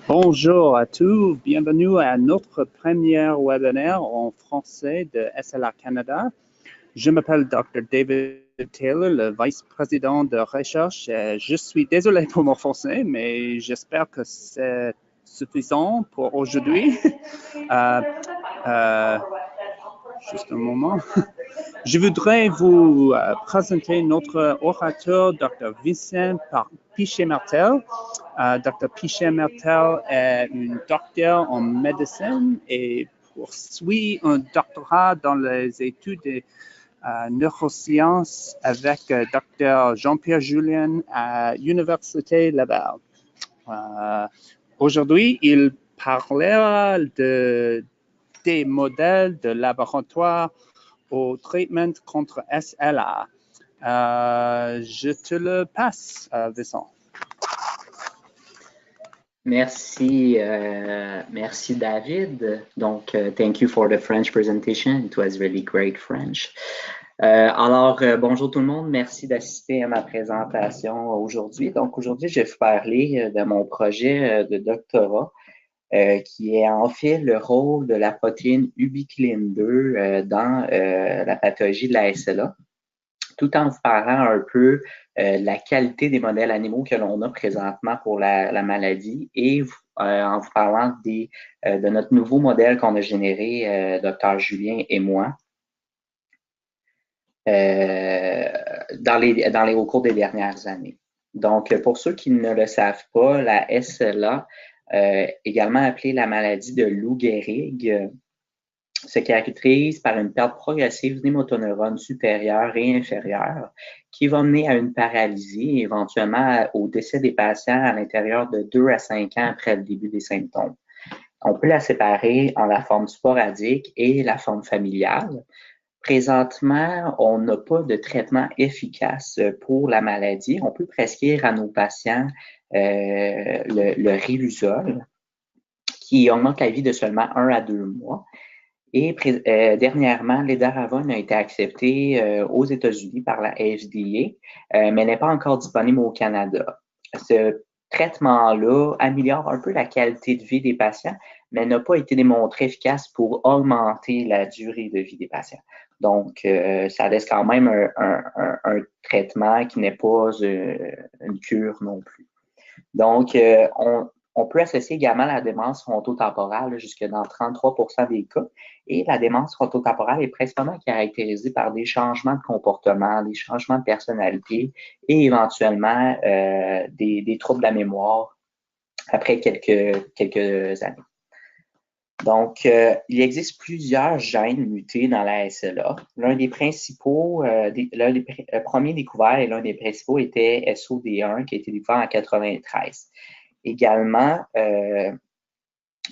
Bonjour à tous, bienvenue à notre premier webinaire en français de SLR Canada. Je m'appelle Dr. David Taylor, le vice-président de recherche. Je suis désolé pour mon français, mais j'espère que c'est suffisant pour aujourd'hui. Juste un moment. Je voudrais vous présenter notre orateur, Dr. Vincent Pichet-Martel. Dr. Pichet-Martel est un docteur en médecine et poursuit un doctorat dans les études de neurosciences avec Dr. Jean-Pierre Julien à l'Université Laval. Aujourd'hui, il parlera des modèles de laboratoire au traitement contre SLA. Je te le passe, Vincent. Merci, merci David. Donc, thank you for the French presentation. It was really great French. Bonjour tout le monde. Merci d'assister à ma présentation aujourd'hui. Donc, aujourd'hui, je vais vous parler de mon projet de doctorat qui est en fait le rôle de la protéine ubiquiline 2 dans la pathologie de la SLA, tout en vous parlant un peu de la qualité des modèles animaux que l'on a présentement pour la maladie et en vous parlant de notre nouveau modèle qu'on a généré, Dr. Julien et moi, au cours des dernières années. Donc, pour ceux qui ne le savent pas, la SLA, également appelée la maladie de Lou Gehrig, se caractérise par une perte progressive des motoneurones supérieurs et inférieurs qui va mener à une paralysie et éventuellement au décès des patients à l'intérieur de 2 à 5 ans après le début des symptômes. On peut la séparer en la forme sporadique et la forme familiale. Présentement, on n'a pas de traitement efficace pour la maladie. On peut prescrire à nos patients le Riluzole, qui augmente la vie de seulement 1 à 2 mois. Et dernièrement, l'Edaravone a été accepté aux États-Unis par la FDA, mais n'est pas encore disponible au Canada. Ce traitement-là améliore un peu la qualité de vie des patients, mais n'a pas été démontré efficace pour augmenter la durée de vie des patients. Donc, ça laisse quand même un traitement qui n'est pas une cure non plus. Donc, on peut associer également la démence frontotemporale jusque dans 33% des cas. Et la démence frontotemporale est principalement caractérisée par des changements de comportement, des changements de personnalité et éventuellement des troubles de la mémoire après quelques années. Donc, il existe plusieurs gènes mutés dans la SLA. L'un des principaux, le premier découvert et l'un des principaux était SOD1 qui a été découvert en 1993. Également,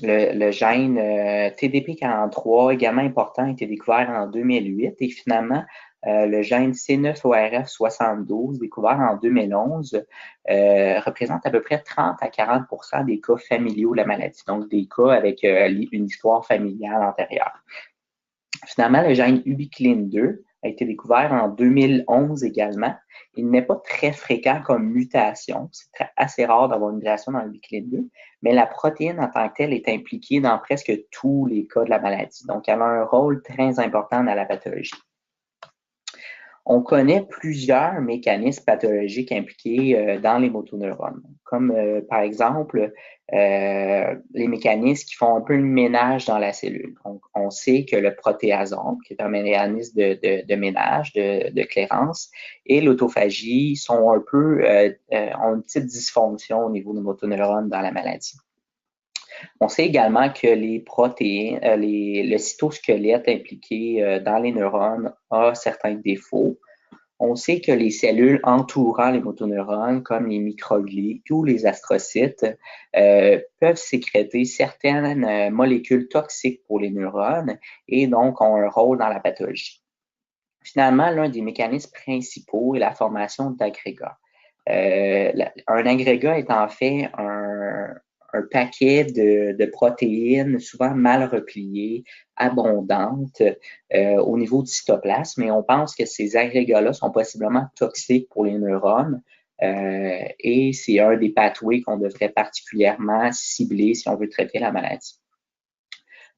le gène TDP43, également important, a été découvert en 2008 et finalement, le gène C9ORF72, découvert en 2011, représente à peu près 30 à 40% des cas familiaux de la maladie, donc des cas avec une histoire familiale antérieure. Finalement, le gène ubiquiline 2 a été découvert en 2011 également. Il n'est pas très fréquent comme mutation. C'est assez rare d'avoir une mutation dans l'ubiquiline 2, mais la protéine en tant que telle est impliquée dans presque tous les cas de la maladie. Donc, elle a un rôle très important dans la pathologie. On connaît plusieurs mécanismes pathologiques impliqués dans les motoneurones, comme par exemple les mécanismes qui font un peu le ménage dans la cellule. Donc, on sait que le protéasome, qui est un mécanisme de ménage, de clairance, et l'autophagie sont un peu, ont une petite dysfonction au niveau des motoneurones dans la maladie. On sait également que les protéines, le cytosquelette impliqué dans les neurones a certains défauts. On sait que les cellules entourant les motoneurones, comme les microglies ou les astrocytes, peuvent sécréter certaines molécules toxiques pour les neurones et donc ont un rôle dans la pathologie. Finalement, l'un des mécanismes principaux est la formation d'agrégats. Un agrégat est en fait un paquet de protéines souvent mal repliées, abondantes au niveau du cytoplasme, et on pense que ces agrégats-là sont possiblement toxiques pour les neurones et c'est un des pathways qu'on devrait particulièrement cibler si on veut traiter la maladie.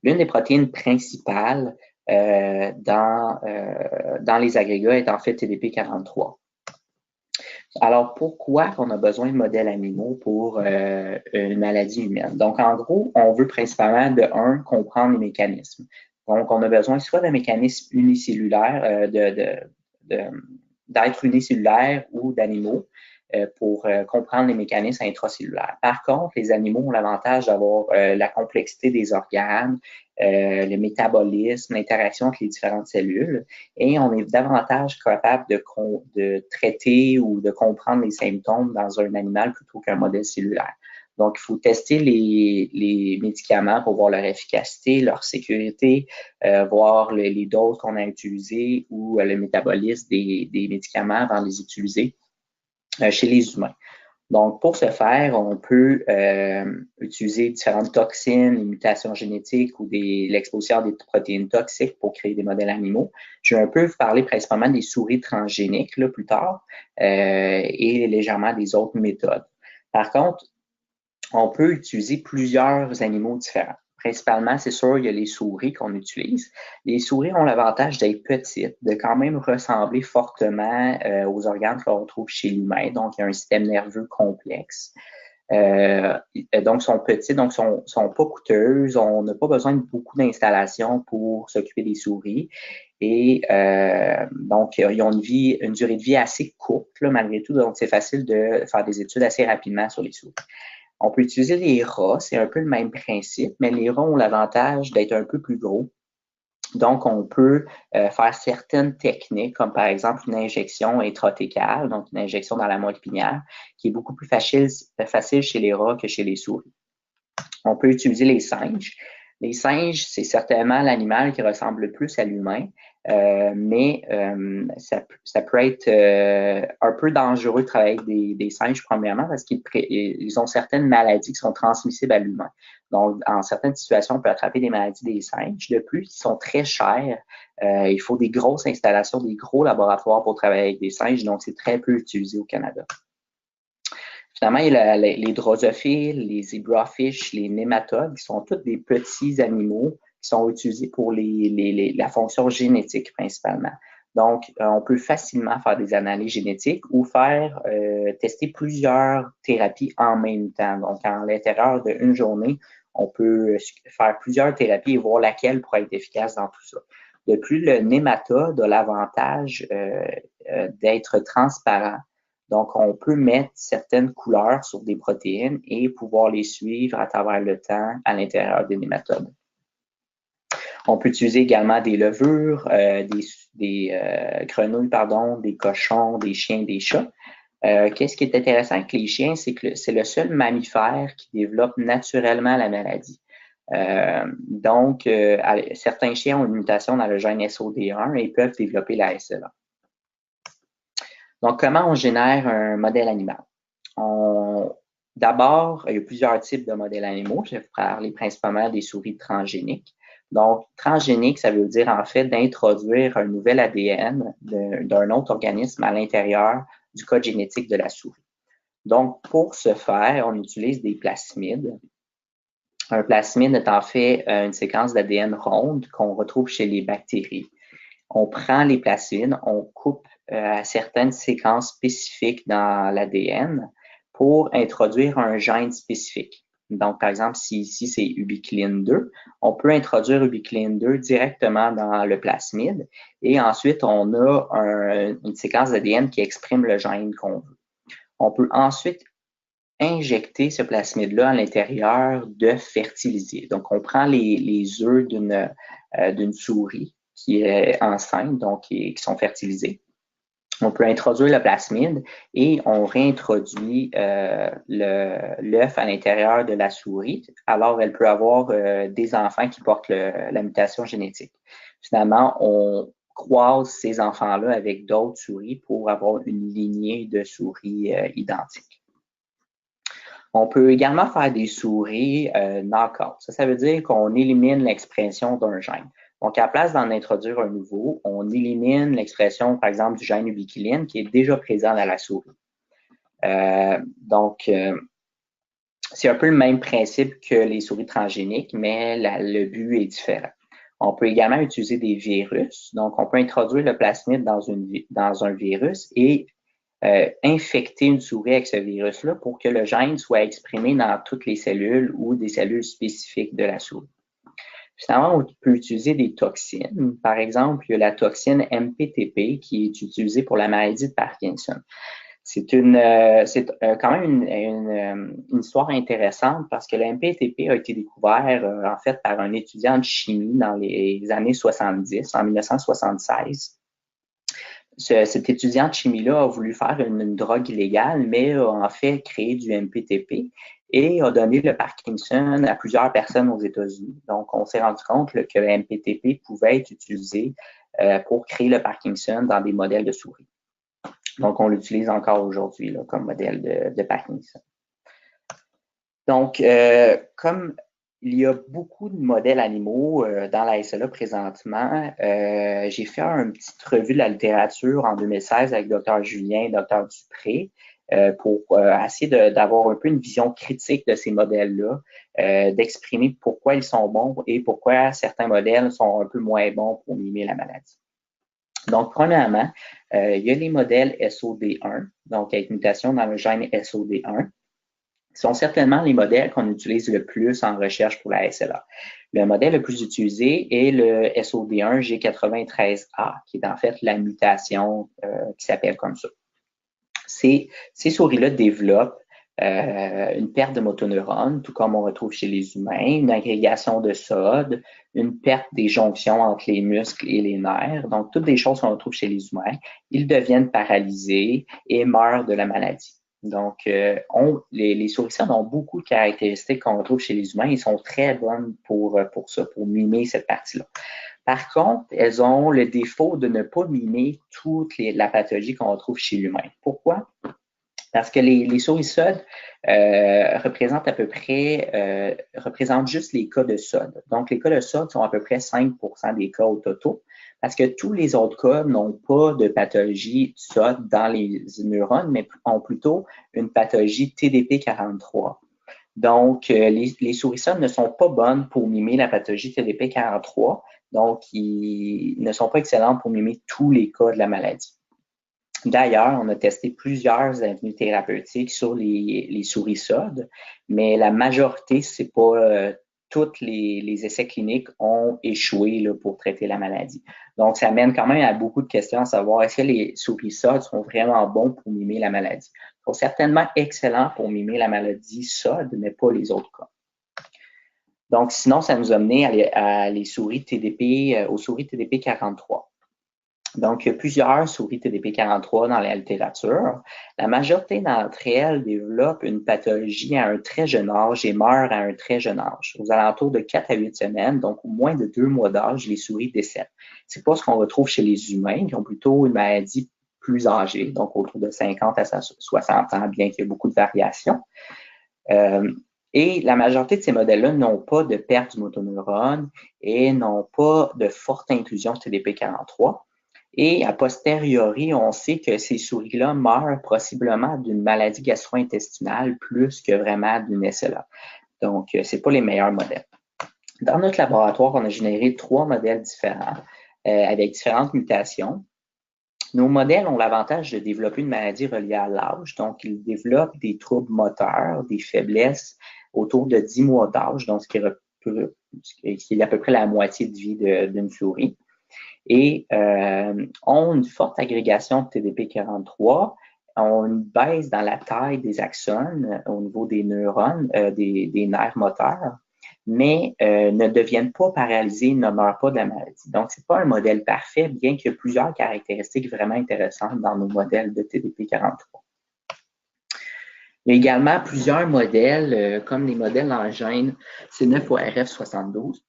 L'une des protéines principales dans les agrégats est en fait TDP-43. Alors, pourquoi on a besoin de modèles animaux pour une maladie humaine? Donc, en gros, on veut principalement, de un, comprendre les mécanismes. Donc, on a besoin soit d'un mécanisme unicellulaire, d'êtres unicellulaires ou d'animaux pour comprendre les mécanismes intracellulaires. Par contre, les animaux ont l'avantage d'avoir la complexité des organes, le métabolisme, l'interaction entre les différentes cellules, et on est davantage capable de traiter ou de comprendre les symptômes dans un animal plutôt qu'un modèle cellulaire. Donc, il faut tester les médicaments pour voir leur efficacité, leur sécurité, voir les doses qu'on a utilisées ou le métabolisme des médicaments avant de les utiliser chez les humains. Donc, pour ce faire, on peut utiliser différentes toxines, les mutations génétiques ou l'exposition à des protéines toxiques pour créer des modèles animaux. Je vais un peu vous parler principalement des souris transgéniques là, plus tard et légèrement des autres méthodes. Par contre, on peut utiliser plusieurs animaux différents. Principalement, c'est sûr, il y a les souris qu'on utilise. Les souris ont l'avantage d'être petites, de quand même ressembler fortement aux organes qu'on retrouve chez l'humain. Donc, il y a un système nerveux complexe. Donc, sont petites, donc sont pas coûteuses. On n'a pas besoin de beaucoup d'installations pour s'occuper des souris. Et donc, ils ont une durée de vie assez courte, là, malgré tout. Donc, c'est facile de faire des études assez rapidement sur les souris. On peut utiliser les rats, c'est un peu le même principe, mais les rats ont l'avantage d'être un peu plus gros. Donc, on peut faire certaines techniques, comme par exemple une injection intrathecale, donc une injection dans la moelle épinière, qui est beaucoup plus facile chez les rats que chez les souris. On peut utiliser les singes. Les singes, c'est certainement l'animal qui ressemble le plus à l'humain, mais ça peut être un peu dangereux de travailler avec des singes, premièrement, parce qu'ils ont certaines maladies qui sont transmissibles à l'humain. Donc, en certaines situations, on peut attraper des maladies des singes. De plus, ils sont très chers. Il faut des grosses installations, des gros laboratoires pour travailler avec des singes, donc c'est très peu utilisé au Canada. Finalement, il y a les drosophiles, les zebrafish, les nématodes, qui sont tous des petits animaux qui sont utilisés pour la fonction génétique principalement. Donc, on peut facilement faire des analyses génétiques ou tester plusieurs thérapies en même temps. Donc, à l'intérieur d'une journée, on peut faire plusieurs thérapies et voir laquelle pourrait être efficace dans tout ça. De plus, le nématode a l'avantage d'être transparent. Donc, on peut mettre certaines couleurs sur des protéines et pouvoir les suivre à travers le temps à l'intérieur des nématodes. On peut utiliser également des levures, des grenouilles, des cochons, des chiens, des chats. Qu'est-ce qui est intéressant avec les chiens, c'est que c'est le seul mammifère qui développe naturellement la maladie. Donc, certains chiens ont une mutation dans le gène SOD1 et peuvent développer la SLA. Donc, comment on génère un modèle animal? D'abord, il y a plusieurs types de modèles animaux. Je vais vous parler principalement des souris transgéniques. Donc, transgénique, ça veut dire en fait d'introduire un nouvel ADN d'un autre organisme à l'intérieur du code génétique de la souris. Donc, pour ce faire, on utilise des plasmides. Un plasmide est en fait une séquence d'ADN ronde qu'on retrouve chez les bactéries. On prend les plasmides, on coupe à certaines séquences spécifiques dans l'ADN pour introduire un gène spécifique. Donc, par exemple, si ici c'est ubiquiline 2, on peut introduire ubiquiline 2 directement dans le plasmide et ensuite on a une séquence d'ADN qui exprime le gène qu'on veut. On peut ensuite injecter ce plasmide-là à l'intérieur de fertiliser. Donc, on prend les œufs d'une souris qui est enceinte, donc qui sont fertilisés. On peut introduire le plasmide et on réintroduit l'œuf à l'intérieur de la souris. Alors, elle peut avoir des enfants qui portent la mutation génétique. Finalement, on croise ces enfants-là avec d'autres souris pour avoir une lignée de souris identiques. On peut également faire des souris knock-out. Ça veut dire qu'on élimine l'expression d'un gène. Donc, à la place d'en introduire un nouveau, on élimine l'expression, par exemple, du gène ubiquiline qui est déjà présent dans la souris. C'est un peu le même principe que les souris transgéniques, mais le but est différent. On peut également utiliser des virus. Donc, on peut introduire le plasmide dans un virus et infecter une souris avec ce virus-là pour que le gène soit exprimé dans toutes les cellules ou des cellules spécifiques de la souris. Finalement, on peut utiliser des toxines. Par exemple, il y a la toxine MPTP qui est utilisée pour la maladie de Parkinson. C'est quand même une histoire intéressante parce que le MPTP a été découvert en fait par un étudiant de chimie dans les années 70, en 1976. Cet étudiant de chimie-là a voulu faire une drogue illégale, mais a en fait créé du MPTP et a donné le Parkinson à plusieurs personnes aux États-Unis. Donc, on s'est rendu compte que le MPTP pouvait être utilisé pour créer le Parkinson dans des modèles de souris. Donc, on l'utilise encore aujourd'hui comme modèle de Parkinson. Donc, comme il y a beaucoup de modèles animaux dans la SLA présentement, j'ai fait une petite revue de la littérature en 2016 avec Dr. Julien et Dr. Dupré pour essayer d'avoir un peu une vision critique de ces modèles-là, d'exprimer pourquoi ils sont bons et pourquoi certains modèles sont un peu moins bons pour mimer la maladie. Donc, premièrement, il y a les modèles SOD1, donc avec mutation dans le gène SOD1, qui sont certainement les modèles qu'on utilise le plus en recherche pour la SLA. Le modèle le plus utilisé est le SOD1 G93A, qui est en fait la mutation qui s'appelle comme ça. Ces souris-là développent une perte de motoneurones, tout comme on retrouve chez les humains, une agrégation de SOD, une perte des jonctions entre les muscles et les nerfs. Donc, toutes des choses qu'on retrouve chez les humains. Ils deviennent paralysés et meurent de la maladie. Donc, les souricides ont beaucoup de caractéristiques qu'on retrouve chez les humains. Ils sont très bonnes pour ça, pour mimer cette partie-là. Par contre, elles ont le défaut de ne pas mimer toute la pathologie qu'on retrouve chez l'humain. Pourquoi? Parce que les souris SOD représentent juste les cas de SOD. Donc, les cas de SOD sont à peu près 5% des cas au total, parce que tous les autres cas n'ont pas de pathologie SOD dans les neurones, mais ont plutôt une pathologie TDP43. Donc, les souris SOD ne sont pas bonnes pour mimer la pathologie TDP43, donc ils ne sont pas excellentes pour mimer tous les cas de la maladie. D'ailleurs, on a testé plusieurs avenues thérapeutiques sur les souris SOD, mais la majorité, c'est pas tous les essais cliniques ont échoué pour traiter la maladie. Donc, ça mène quand même à beaucoup de questions à savoir est-ce que les souris SOD sont vraiment bons pour mimer la maladie? Ils sont certainement excellents pour mimer la maladie SOD, mais pas les autres cas. Donc, sinon, ça nous a mené à les souris TDP, aux souris TDP43. Donc, il y a plusieurs souris TDP43 dans la littérature. La majorité d'entre elles développent une pathologie à un très jeune âge et meurent à un très jeune âge. Aux alentours de 4 à 8 semaines, donc au moins de 2 mois d'âge, les souris décèdent. C'est pas ce qu'on retrouve chez les humains qui ont plutôt une maladie plus âgée, donc autour de 50 à 60 ans, bien qu'il y ait beaucoup de variations. Et la majorité de ces modèles-là n'ont pas de perte du motoneurone et n'ont pas de forte inclusion de TDP43. Et a posteriori, on sait que ces souris-là meurent possiblement d'une maladie gastro-intestinale plus que vraiment d'une SLA. Donc, ce n'est pas les meilleurs modèles. Dans notre laboratoire, on a généré 3 modèles différents avec différentes mutations. Nos modèles ont l'avantage de développer une maladie reliée à l'âge. Donc, ils développent des troubles moteurs, des faiblesses autour de 10 mois d'âge, donc ce qui est à peu près la moitié de vie d'une souris. Et ont une forte agrégation de TDP43, ont une baisse dans la taille des axones au niveau des neurones, des nerfs moteurs, mais ne deviennent pas paralysés, ne meurent pas de la maladie. Donc, ce n'est pas un modèle parfait, bien qu'il y ait plusieurs caractéristiques vraiment intéressantes dans nos modèles de TDP43. Il y a également plusieurs modèles, comme les modèles en gène C9ORF72.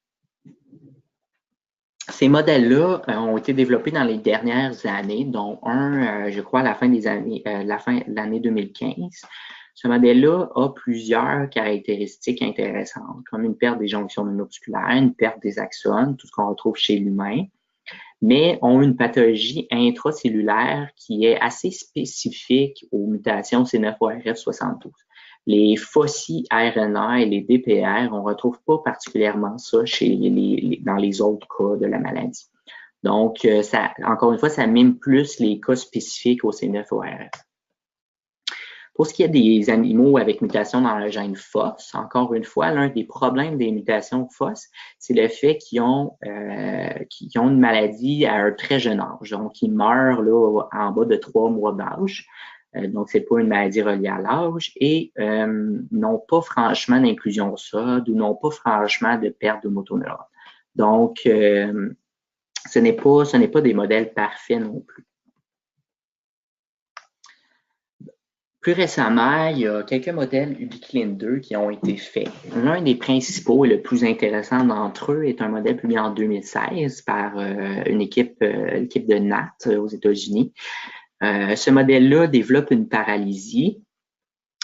Ces modèles-là ont été développés dans les dernières années, dont un, je crois, à la fin de l'année 2015. Ce modèle-là a plusieurs caractéristiques intéressantes, comme une perte des jonctions monomusculaires, une perte des axones, tout ce qu'on retrouve chez l'humain, mais ont une pathologie intracellulaire qui est assez spécifique aux mutations C9orf72. Les foci RNA et les DPR, on ne retrouve pas particulièrement ça dans les autres cas de la maladie. Donc, encore une fois, ça mime plus les cas spécifiques au C9orf. Pour ce qui est des animaux avec mutation dans le gène FOS, encore une fois, l'un des problèmes des mutations FOS, c'est le fait qu'ils ont une maladie à un très jeune âge. Donc, ils meurent là, en bas de 3 mois d'âge. Donc, c'est pas une maladie reliée à l'âge et n'ont pas franchement d'inclusion SOD ou n'ont pas franchement de perte de motoneurones. Donc, ce n'est pas des modèles parfaits non plus. Plus récemment, il y a quelques modèles Ubiquilin-2 qui ont été faits. L'un des principaux et le plus intéressant d'entre eux est un modèle publié en 2016 par une l'équipe de NAT aux États-Unis. Ce modèle-là développe une paralysie,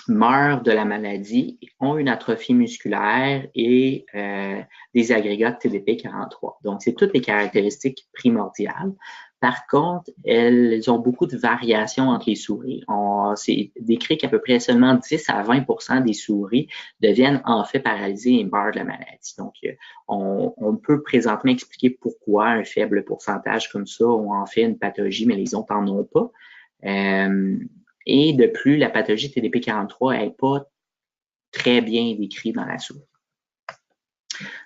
meurt de la maladie, ont une atrophie musculaire et des agrégats de TDP43. Donc, c'est toutes les caractéristiques primordiales. Par contre, elles ont beaucoup de variations entre les souris. C'est décrit qu'à peu près seulement 10 à 20% des souris deviennent en fait paralysées et meurent de la maladie. Donc, on peut présentement expliquer pourquoi un faible pourcentage comme ça ont en fait une pathologie, mais les autres n'en ont pas. Et de plus, la pathologie TDP43 n'est pas très bien décrite dans la souris.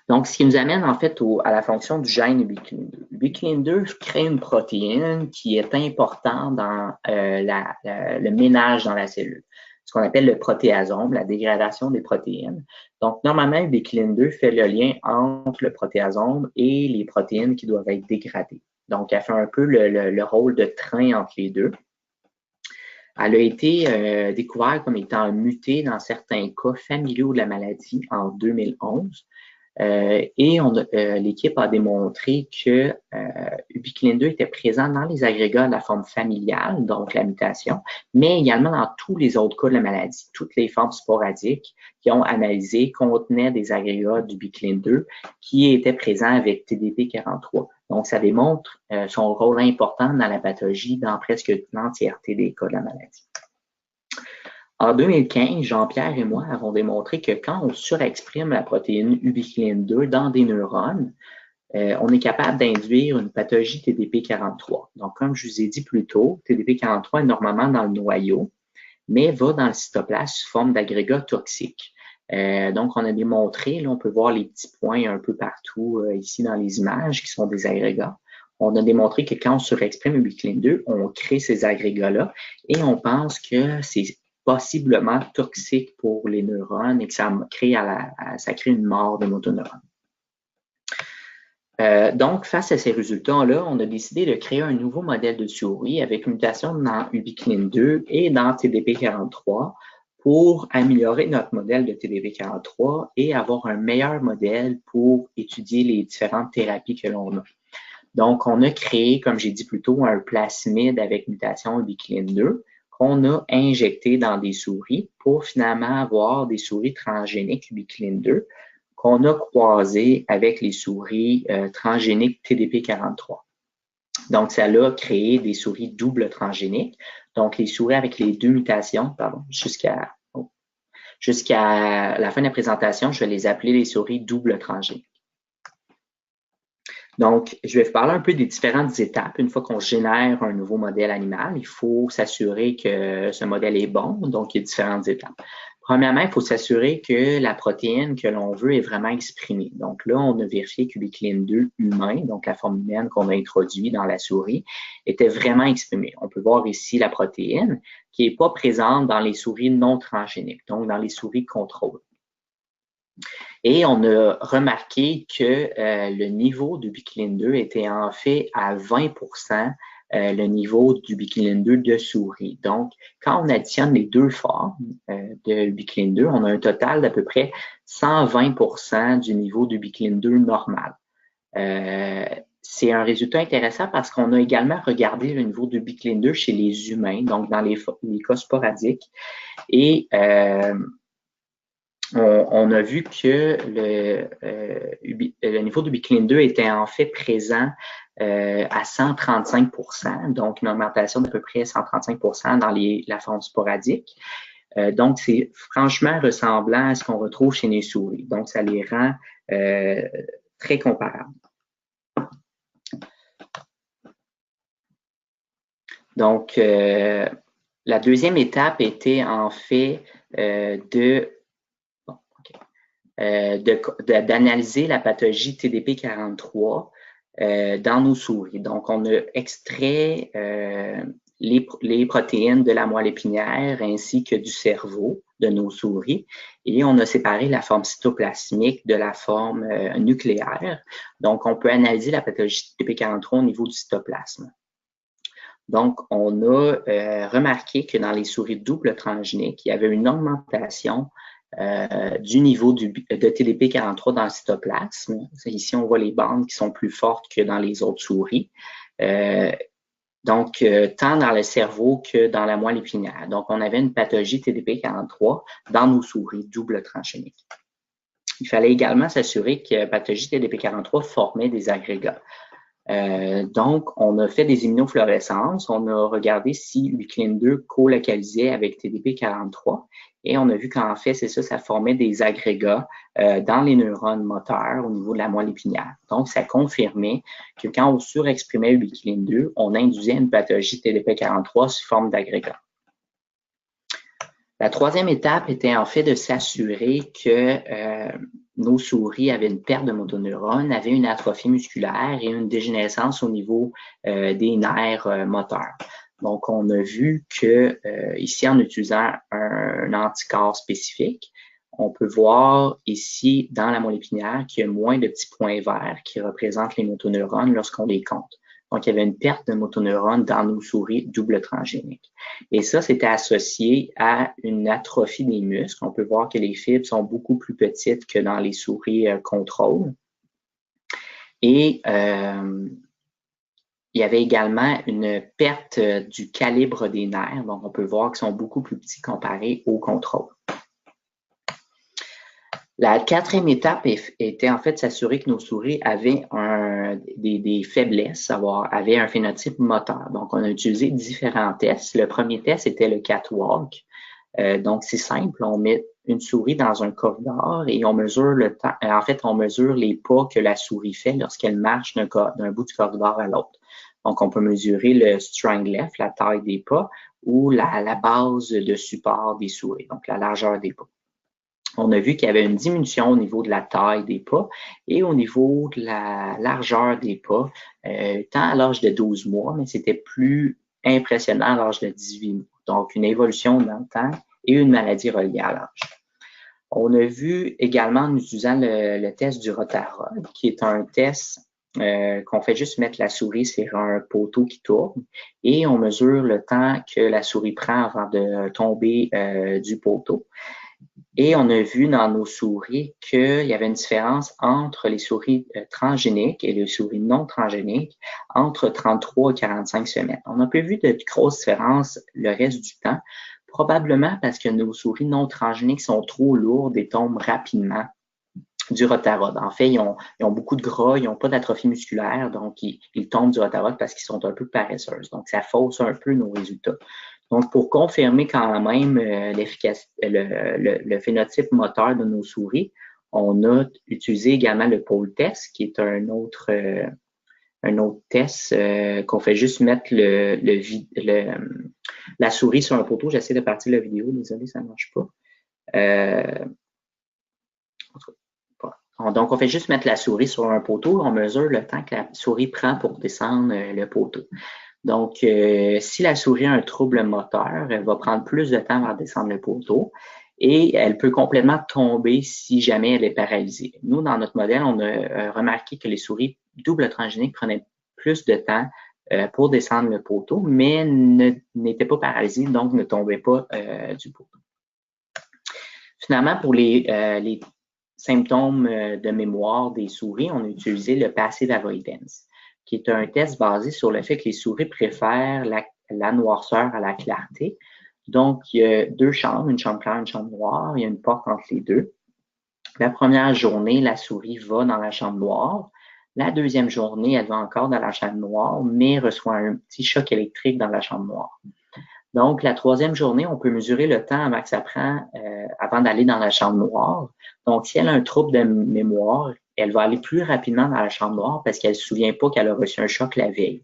Donc, ce qui nous amène en fait à la fonction du gène ubiquilin-2. Ubiquilin-2 crée une protéine qui est importante dans le ménage dans la cellule, ce qu'on appelle le protéasome, la dégradation des protéines. Donc, normalement, ubiquilin-2 fait le lien entre le protéasome et les protéines qui doivent être dégradées. Donc, elle fait un peu le rôle de train entre les deux. Elle a été découverte comme étant mutée dans certains cas familiaux de la maladie en 2011. Et l'équipe a démontré que ubiquilin-2 était présent dans les agrégats de la forme familiale, donc la mutation, mais également dans tous les autres cas de la maladie. Toutes les formes sporadiques qui ont analysé contenaient des agrégats d'ubiquilin-2 qui étaient présents avec TDP43. Donc, ça démontre son rôle important dans la pathologie dans presque l'entièreté des cas de la maladie. En 2015, Jean-Pierre et moi avons démontré que quand on surexprime la protéine ubiquilin-2 dans des neurones, on est capable d'induire une pathologie TDP43. Donc, comme je vous ai dit plus tôt, TDP43 est normalement dans le noyau, mais va dans le cytoplasme sous forme d'agrégats toxiques. Donc, on a démontré, là, on peut voir les petits points un peu partout ici dans les images qui sont des agrégats. On a démontré que quand on surexprime ubiquilin-2, on crée ces agrégats-là et on pense que c'est possiblement toxique pour les neurones et que ça crée une mort de motoneurones. Donc, face à ces résultats-là, on a décidé de créer un nouveau modèle de souris avec une mutation dans ubiquilin-2 et dans TDP43 pour améliorer notre modèle de TDP43 et avoir un meilleur modèle pour étudier les différentes thérapies que l'on a. Donc, on a créé, comme j'ai dit plus tôt, un plasmide avec mutation ubiquilin-2 qu'on a injecté dans des souris pour finalement avoir des souris transgéniques ubiquilin-2 qu'on a croisées avec les souris transgéniques TDP43. Donc, ça a créé des souris double transgéniques. Donc, les souris avec les deux mutations, jusqu'à la fin de la présentation, je vais les appeler les souris double transgéniques. Donc, je vais vous parler un peu des différentes étapes. Une fois qu'on génère un nouveau modèle animal, il faut s'assurer que ce modèle est bon. Donc, il y a différentes étapes. Premièrement, il faut s'assurer que la protéine que l'on veut est vraiment exprimée. Donc là, on a vérifié qu'ubiquilin-2 humain, donc la forme humaine qu'on a introduite dans la souris, était vraiment exprimée. On peut voir ici la protéine qui n'est pas présente dans les souris non transgéniques, donc dans les souris contrôle. Et on a remarqué que le niveau d'ubiquilin-2 était en fait à 20% le niveau d'ubiquilin-2 de souris. Donc, quand on additionne les deux formes de ubiquilin-2, on a un total d'à peu près 120% du niveau d'ubiquilin-2 normal. C'est un résultat intéressant parce qu'on a également regardé le niveau d'ubiquilin-2 chez les humains, donc dans les cas sporadiques. Et on a vu que le niveau d'ubiquilin-2 était en fait présent à 135%, donc une augmentation d'à peu près 135% dans la forme sporadique. Donc, c'est franchement ressemblant à ce qu'on retrouve chez les souris. Donc, ça les rend très comparables. Donc, la deuxième étape était en fait d'analyser la pathologie TDP43 dans nos souris. Donc, on a extrait les protéines de la moelle épinière ainsi que du cerveau de nos souris et on a séparé la forme cytoplasmique de la forme nucléaire. Donc, on peut analyser la pathologie TDP43 au niveau du cytoplasme. Donc, on a remarqué que dans les souris double transgéniques, il y avait une augmentation du niveau de TDP43 dans le cytoplasme. Ici, on voit les bandes qui sont plus fortes que dans les autres souris. Donc, tant dans le cerveau que dans la moelle épinière. Donc, on avait une pathologie TDP43 dans nos souris double transgéniques. Il fallait également s'assurer que la pathologie TDP43 formait des agrégats. Donc, on a fait des immunofluorescences, on a regardé si Uclin2 co-localisait avec TDP43 et on a vu qu'en fait, c'est ça, ça formait des agrégats dans les neurones moteurs au niveau de la moelle épinière. Donc, ça confirmait que quand on surexprimait Uclin2, on induisait une pathologie TDP43 sous forme d'agrégats. La troisième étape était en fait de s'assurer que nos souris avaient une perte de motoneurones, avaient une atrophie musculaire et une dégénérescence au niveau des nerfs moteurs. Donc, on a vu que ici, en utilisant un anticorps spécifique, on peut voir ici, dans la moelle épinière, qu'il y a moins de petits points verts qui représentent les motoneurones lorsqu'on les compte. Donc, il y avait une perte de motoneurones dans nos souris double transgéniques. Et ça, c'était associé à une atrophie des muscles. On peut voir que les fibres sont beaucoup plus petites que dans les souris contrôle. Et il y avait également une perte du calibre des nerfs. Donc, on peut voir qu'ils sont beaucoup plus petits comparés au contrôle. La quatrième étape était en fait de s'assurer que nos souris avaient des faiblesses, avaient un phénotype moteur. Donc, on a utilisé différents tests. Le premier test était le catwalk. Donc, c'est simple. On met une souris dans un corridor et on mesure le temps. En fait, on mesure les pas que la souris fait lorsqu'elle marche d'un bout du corridor à l'autre. Donc, on peut mesurer le stride left, la taille des pas, ou la base de support des souris, donc la largeur des pas. On a vu qu'il y avait une diminution au niveau de la taille des pas et au niveau de la largeur des pas, tant à l'âge de 12 mois, mais c'était plus impressionnant à l'âge de 18 mois. Donc, une évolution dans le temps et une maladie reliée à l'âge. On a vu également en utilisant le test du Rotarod, qui est un test qu'on fait juste mettre la souris sur un poteau qui tourne et on mesure le temps que la souris prend avant de tomber du poteau. Et on a vu dans nos souris qu'il y avait une différence entre les souris transgéniques et les souris non transgéniques entre 33 et 45 semaines. On n'a pas vu de grosses différences le reste du temps, probablement parce que nos souris non transgéniques sont trop lourdes et tombent rapidement du Rotarod. En fait, ils ont beaucoup de gras, ils n'ont pas d'atrophie musculaire, donc ils tombent du Rotarod parce qu'ils sont un peu paresseuses. Donc, ça fausse un peu nos résultats. Donc, pour confirmer quand même le phénotype moteur de nos souris, on a utilisé également le pole test, qui est un autre test qu'on fait juste mettre la souris sur un poteau. J'essaie de partir la vidéo, désolé, ça ne marche pas. Donc, on fait juste mettre la souris sur un poteau. On mesure le temps que la souris prend pour descendre le poteau. Donc, si la souris a un trouble moteur, elle va prendre plus de temps à descendre le poteau et elle peut complètement tomber si jamais elle est paralysée. Nous, dans notre modèle, on a remarqué que les souris double transgéniques prenaient plus de temps pour descendre le poteau, mais n'étaient pas paralysées, donc ne tombaient pas du poteau. Finalement, pour les symptômes de mémoire des souris, on a utilisé le passive avoidance, qui est un test basé sur le fait que les souris préfèrent la noirceur à la clarté. Donc, il y a deux chambres, une chambre claire, une chambre noire. Il y a une porte entre les deux. La première journée, la souris va dans la chambre noire. La deuxième journée, elle va encore dans la chambre noire, mais reçoit un petit choc électrique dans la chambre noire. Donc, la troisième journée, on peut mesurer le temps avant que ça prend avant d'aller dans la chambre noire. Donc, si elle a un trouble de mémoire, elle va aller plus rapidement dans la chambre noire parce qu'elle ne se souvient pas qu'elle a reçu un choc la veille.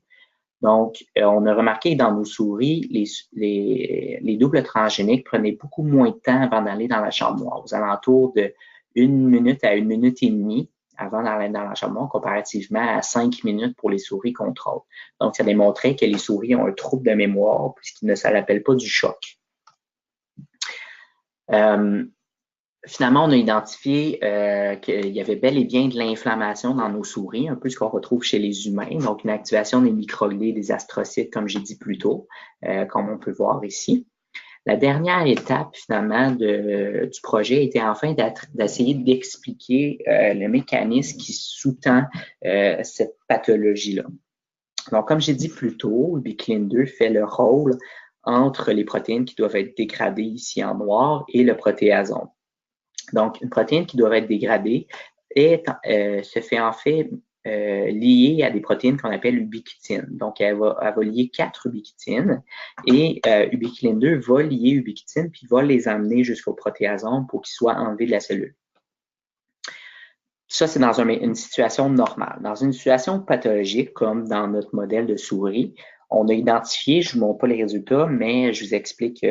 Donc, on a remarqué que dans nos souris, les doubles transgéniques prenaient beaucoup moins de temps avant d'aller dans la chambre noire, aux alentours de 1 minute à 1 minute et demie avant d'aller dans la chambre noire, comparativement à 5 minutes pour les souris contrôle. Donc, ça démontrait que les souris ont un trouble de mémoire puisqu'ils ne se rappellent pas du choc. Finalement, on a identifié qu'il y avait bel et bien de l'inflammation dans nos souris, un peu ce qu'on retrouve chez les humains, donc une activation des microgliés, des astrocytes, comme j'ai dit plus tôt, comme on peut voir ici. La dernière étape, finalement, du projet était enfin d'essayer d'expliquer le mécanisme qui sous-tend cette pathologie-là. Donc, comme j'ai dit plus tôt, ubiquitin-2 fait le rôle entre les protéines qui doivent être dégradées ici en noir et le protéasome. Donc, une protéine qui doit être dégradée se fait en fait liée à des protéines qu'on appelle ubiquitines. Donc, elle va lier 4 ubiquitines et ubiquitin-2 va lier ubiquitine puis va les amener jusqu'au protéasome pour qu'ils soient enlevés de la cellule. Ça, c'est dans une situation normale. Dans une situation pathologique, comme dans notre modèle de souris, on a identifié, je ne vous montre pas les résultats, mais je vous explique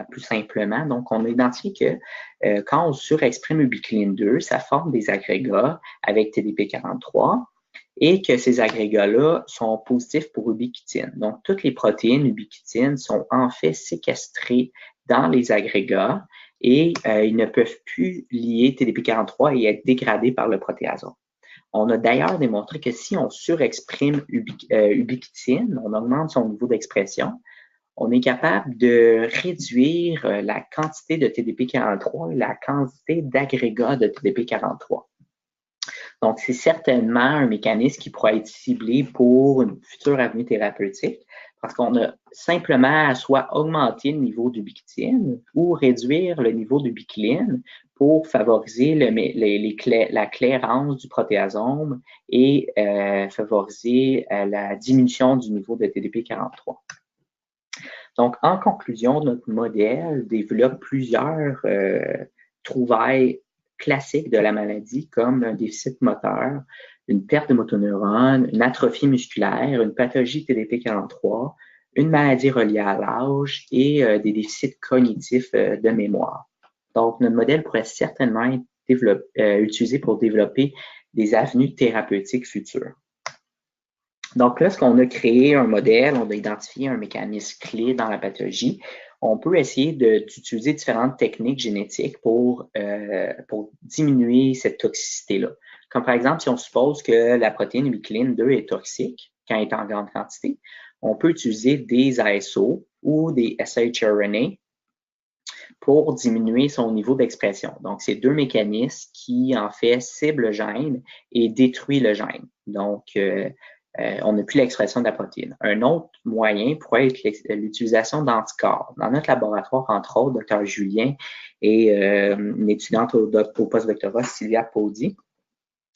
plus simplement. Donc, on a identifié que quand on surexprime ubiquitin-2, ça forme des agrégats avec TDP43 et que ces agrégats-là sont positifs pour ubiquitine. Donc, toutes les protéines ubiquitines sont en fait séquestrées dans les agrégats et ils ne peuvent plus lier TDP43 et être dégradés par le protéasome. On a d'ailleurs démontré que si on surexprime ubiquitine, on augmente son niveau d'expression, on est capable de réduire la quantité de TDP43 et la quantité d'agrégats de TDP43. Donc, c'est certainement un mécanisme qui pourrait être ciblé pour une future avenue thérapeutique parce qu'on a simplement à soit augmenter le niveau d'ubiquitine ou réduire le niveau d'ubiquiline pour favoriser la clairance du protéasome et favoriser la diminution du niveau de TDP43. Donc, en conclusion, notre modèle développe plusieurs trouvailles classiques de la maladie comme un déficit moteur, une perte de motoneurones, une atrophie musculaire, une pathologie TDP43, une maladie reliée à l'âge et des déficits cognitifs de mémoire. Donc, notre modèle pourrait certainement être utilisé pour développer des avenues thérapeutiques futures. Donc, lorsqu'on a créé un modèle, on a identifié un mécanisme clé dans la pathologie, on peut essayer d'utiliser différentes techniques génétiques pour diminuer cette toxicité-là. Comme par exemple, si on suppose que la protéine ubiquitin-2 est toxique quand elle est en grande quantité, on peut utiliser des ASO ou des shRNA pour diminuer son niveau d'expression. Donc, c'est deux mécanismes qui, en fait, ciblent le gène et détruisent le gène. Donc, on n'a plus l'expression de la protéine. Un autre moyen pourrait être l'utilisation d'anticorps. Dans notre laboratoire, entre autres, Dr. Julien et une étudiante au post-doctorat, Sylvia Podi,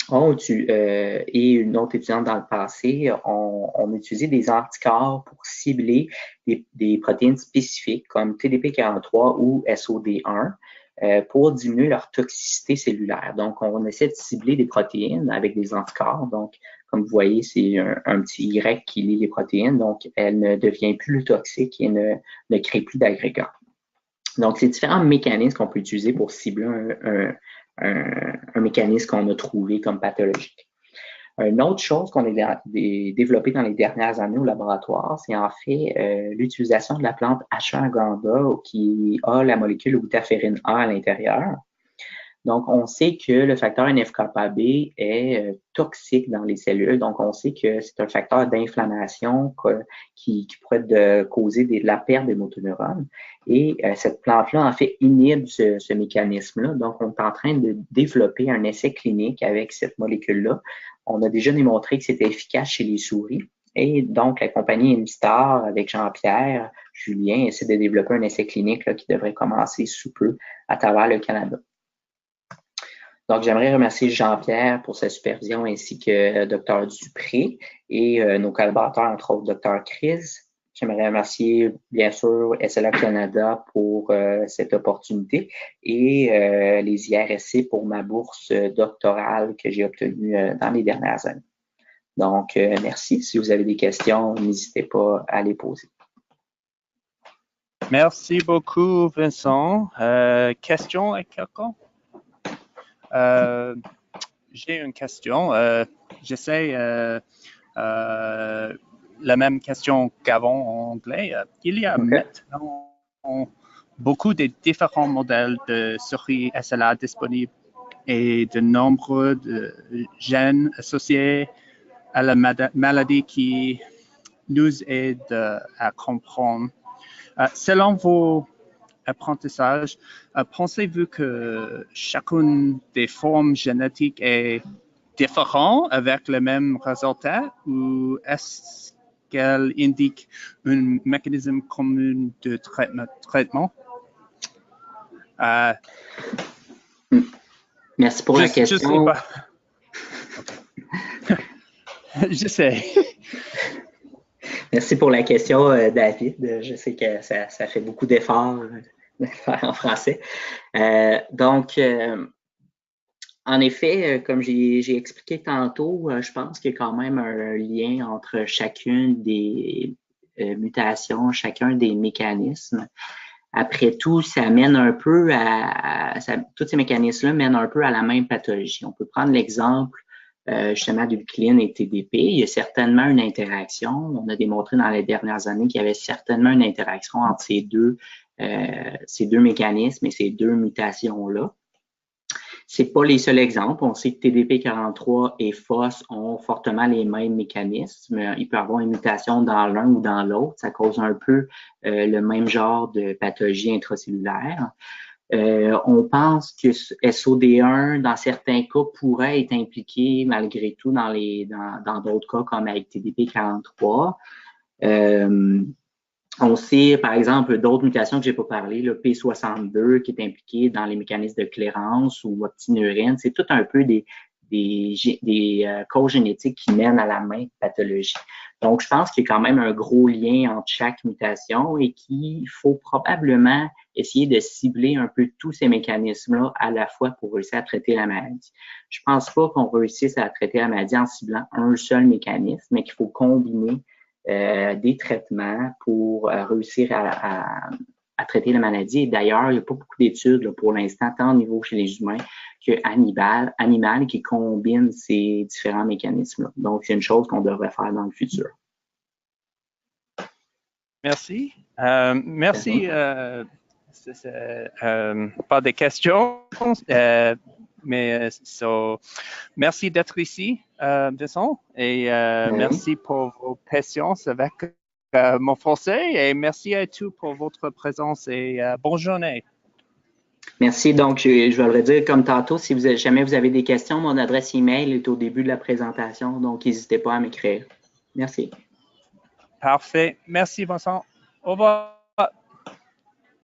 et une autre étudiante dans le passé, on a utilisé des anticorps pour cibler des protéines spécifiques comme TDP43 ou SOD1 pour diminuer leur toxicité cellulaire. Donc, on essaie de cibler des protéines avec des anticorps. Donc, comme vous voyez, c'est un petit Y qui lie les protéines. Donc, elle ne devient plus toxique et ne crée plus d'agrégats. Donc, c'est différents mécanismes qu'on peut utiliser pour cibler un mécanisme qu'on a trouvé comme pathologique. Une autre chose qu'on a développée dans les dernières années au laboratoire, c'est en fait l'utilisation de la plante ashwagandha qui a la molécule glutathione A à l'intérieur. Donc, on sait que le facteur NF-κB est toxique dans les cellules. Donc, on sait que c'est un facteur d'inflammation qui pourrait causer de la perte des motoneurones. Et cette plante-là, en fait, inhibe ce mécanisme-là. Donc, on est en train de développer un essai clinique avec cette molécule-là. On a déjà démontré que c'était efficace chez les souris. Et donc, la compagnie Instar, avec Jean-Pierre, Julien, essaie de développer un essai clinique là, qui devrait commencer sous peu à travers le Canada. Donc, j'aimerais remercier Jean-Pierre pour sa supervision ainsi que Dr. Dupré et nos collaborateurs, entre autres Dr. Chris. J'aimerais remercier, bien sûr, SLA Canada pour cette opportunité et les IRSC pour ma bourse doctorale que j'ai obtenue dans les dernières années. Donc, merci. Si vous avez des questions, n'hésitez pas à les poser. Merci beaucoup, Vincent. Question à quelqu'un? J'ai une question. J'essaie la même question qu'avant en anglais. Il y a maintenant beaucoup de différents modèles de souris SLA disponibles et de nombreux gènes associés à la maladie qui nous aident à comprendre. Selon vos apprentissages, pensez-vous que chacune des formes génétiques est différente avec le même résultat ou est-ce qu'elle indique un mécanisme commun de traitement? Merci pour la question. Je sais. Merci pour la question, David. Je sais que ça fait beaucoup d'efforts de le faire en français. En effet, comme j'ai expliqué tantôt, je pense qu'il y a quand même un lien entre chacune des mutations, chacun des mécanismes. Après tout, ça mène un peu tous ces mécanismes-là mènent un peu à la même pathologie. On peut prendre l'exemple justement du cline et TDP. Il y a certainement une interaction. On a démontré dans les dernières années qu'il y avait certainement une interaction entre ces deux mécanismes et ces deux mutations-là. C'est pas les seuls exemples. On sait que TDP43 et FOS ont fortement les mêmes mécanismes. Il peut y avoir une mutation dans l'un ou dans l'autre. Ça cause un peu le même genre de pathologie intracellulaire. On pense que SOD1, dans certains cas, pourrait être impliqué malgré tout dans d'autres cas comme avec TDP43. On sait, par exemple, d'autres mutations que j'ai pas parlé, le P62 qui est impliqué dans les mécanismes de clairance ou optinurine. C'est tout un peu des causes génétiques qui mènent à la même pathologie. Donc, je pense qu'il y a quand même un gros lien entre chaque mutation et qu'il faut probablement essayer de cibler un peu tous ces mécanismes-là à la fois pour réussir à traiter la maladie. Je pense pas qu'on réussisse à traiter la maladie en ciblant un seul mécanisme, mais qu'il faut combiner des traitements pour réussir à traiter la maladie. Et d'ailleurs, il n'y a pas beaucoup d'études pour l'instant, tant au niveau chez les humains qu'animal qui combinent ces différents mécanismes-là. Donc, c'est une chose qu'on devrait faire dans le futur. Merci. Merci. Pas de questions, mais merci d'être ici, Vincent, et merci pour vos patience avec mon français, et merci à tous pour votre présence et bonne journée. Merci. Donc, je vais le redire comme tantôt, si jamais vous avez des questions, mon adresse email est au début de la présentation, donc n'hésitez pas à m'écrire. Merci. Parfait. Merci, Vincent. Au revoir.